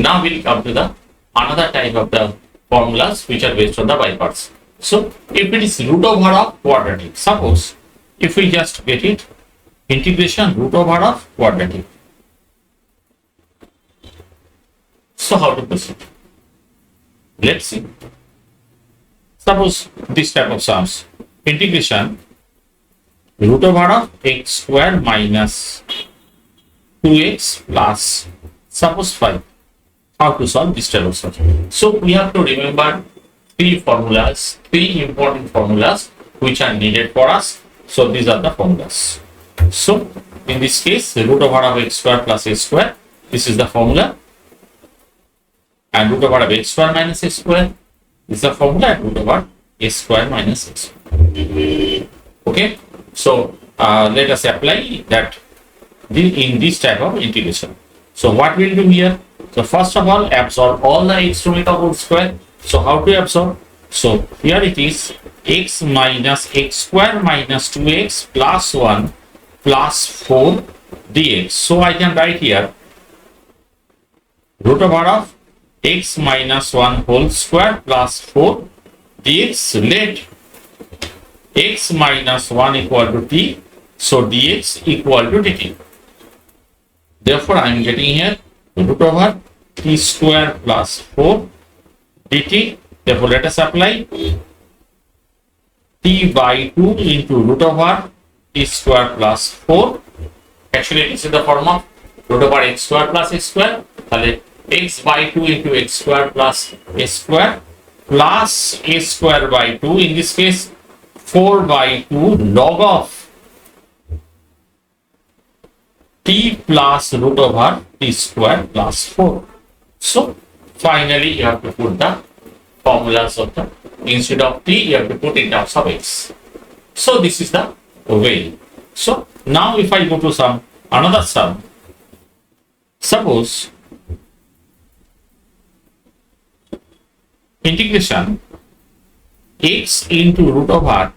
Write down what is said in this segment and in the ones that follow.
Now we'll come to the another type of the formulas which are based on the by parts. So if it is root over of quadratic, suppose if we just get it, integration root over of quadratic. So how to proceed? Let's see. Suppose this type of sums, integration root over of x square minus 2x plus suppose 5. How to solve this type of sum? So we have to remember three important formulas which are needed for us. So these are the formulas. So in this case, root over of x square plus a square, this is the formula, and root over of x square minus a square is the formula, and root over a square minus x square. Okay, so let us apply that in this type of integration. So what we'll do here? So first of all, absorb all the x to make a whole square. So how to absorb? So here it is x minus x square minus 2x plus 1 plus 4 dx. So I can write here root over of x minus 1 whole square plus 4 dx. Let x minus 1 equal to t. So dx equal to dt. Therefore, I am getting here root over t square plus 4 dt. Therefore, let us apply t by 2 into root over t square plus 4. Actually, this is the form of root over x square plus x square. X by 2 into x square plus a square plus a square by 2. In this case, 4 by 2 log of t plus root over t square plus 4. So finally you have to put the formulas of the, instead of t you have to put in terms of x. So this is the way. So now if I go to another sum, suppose integration x into root over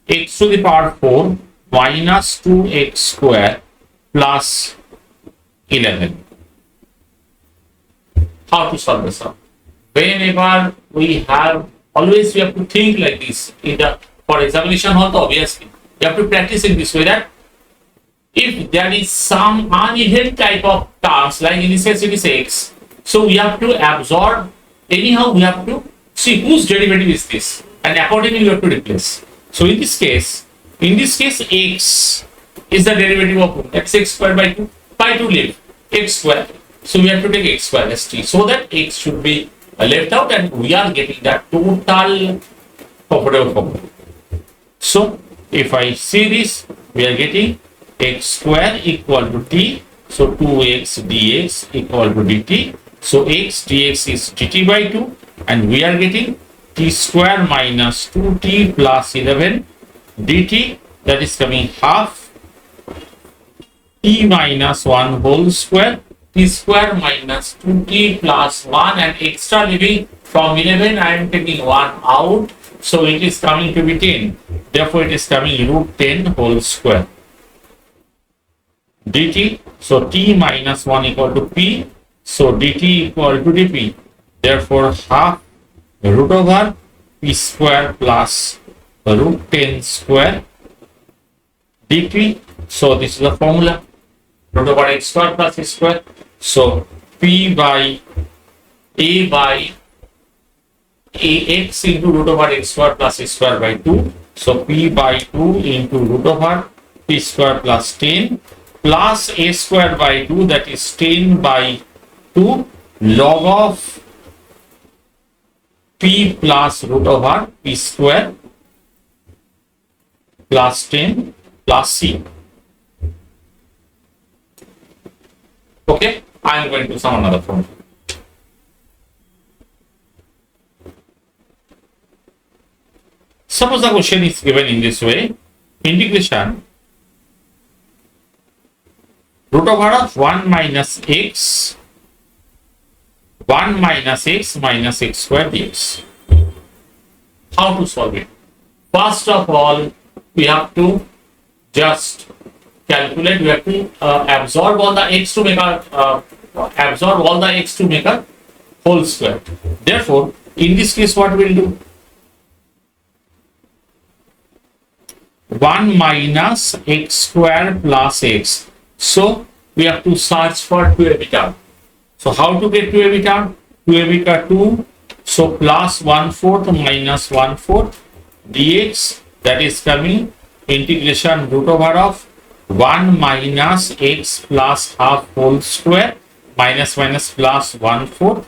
x to the power 4 minus 2x square plus 11. How to solve the sum? Whenever we have, always we have to think like this. For examination hall, obviously you have to practice in this way, that if there is some uneven type of terms, like in this case it is x, so we have to absorb, anyhow we have to see whose derivative is this, and accordingly we have to replace. So in this case x is the derivative of x square by 2. By 2 leave x square, so we have to take x square as t, so that x should be left out and we are getting that total comfortable formula. So if I see this, we are getting x square equal to t, so 2x dx equal to dt. So x dx is dt by 2, and we are getting t square minus 2t plus 11 dt, that is coming half t minus 1 whole square, t square minus 2t plus 1, and extra leaving from 11 I am taking 1 out, so it is coming to be 10. Therefore it is coming root 10 whole square dt. So t minus 1 equal to p, so dt equal to dp. Therefore half root over p square plus root 10 square dp. So this is the formula, root over x square plus x square. So p by a x into root over x square plus x square by 2. So p by 2 into root over p square plus 10 plus a square by 2, that is 10 by 2 log of p plus root over p square plus 10 plus c. Okay, I am going to sum another formula. Suppose the question is given in this way, integration root over of 1 minus x minus x square dx. How to solve it? First of all, we have to just calculate, we have to absorb all the x to make a whole square. Therefore, in this case, what we'll do? 1 minus x square plus x. So we have to search for 2ab term. So how to get 2ab term? 2ab term 2. So plus 1/4 minus 1/4 dx, that is coming integration root over of 1 minus x plus half whole square minus minus plus 1/4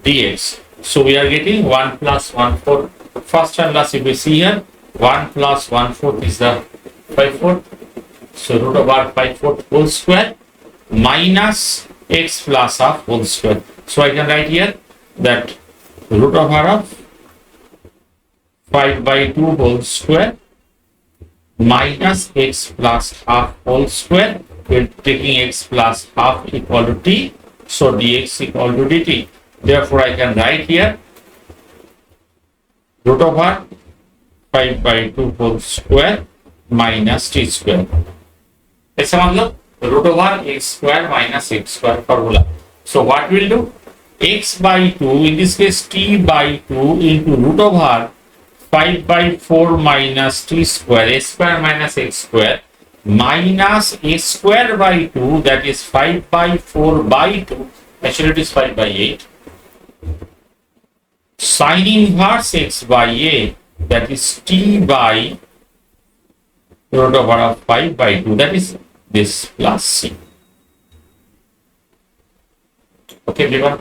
dx. So we are getting 1 plus 1/4. First and last, if we see here, 1 plus 1/4 is the 5/4. So root over 5/4 whole square minus x plus half whole square. So I can write here that root over of 5/2 whole square minus x plus half whole square. We're taking x plus half equal to t. So dx equal to dt. Therefore, I can write here root over 5/2 whole square minus t square. ऐसा मतलब root over x square minus x square formula. So what we'll do? X by 2, in this case t by 2 into root over 5/4 minus t square, a square minus x square minus a square by 2, that is 5/4 by 2, actually it is 5/8, sin inverse x by a, that is t by root over of 5/2, that is this plus c. Okay, everyone.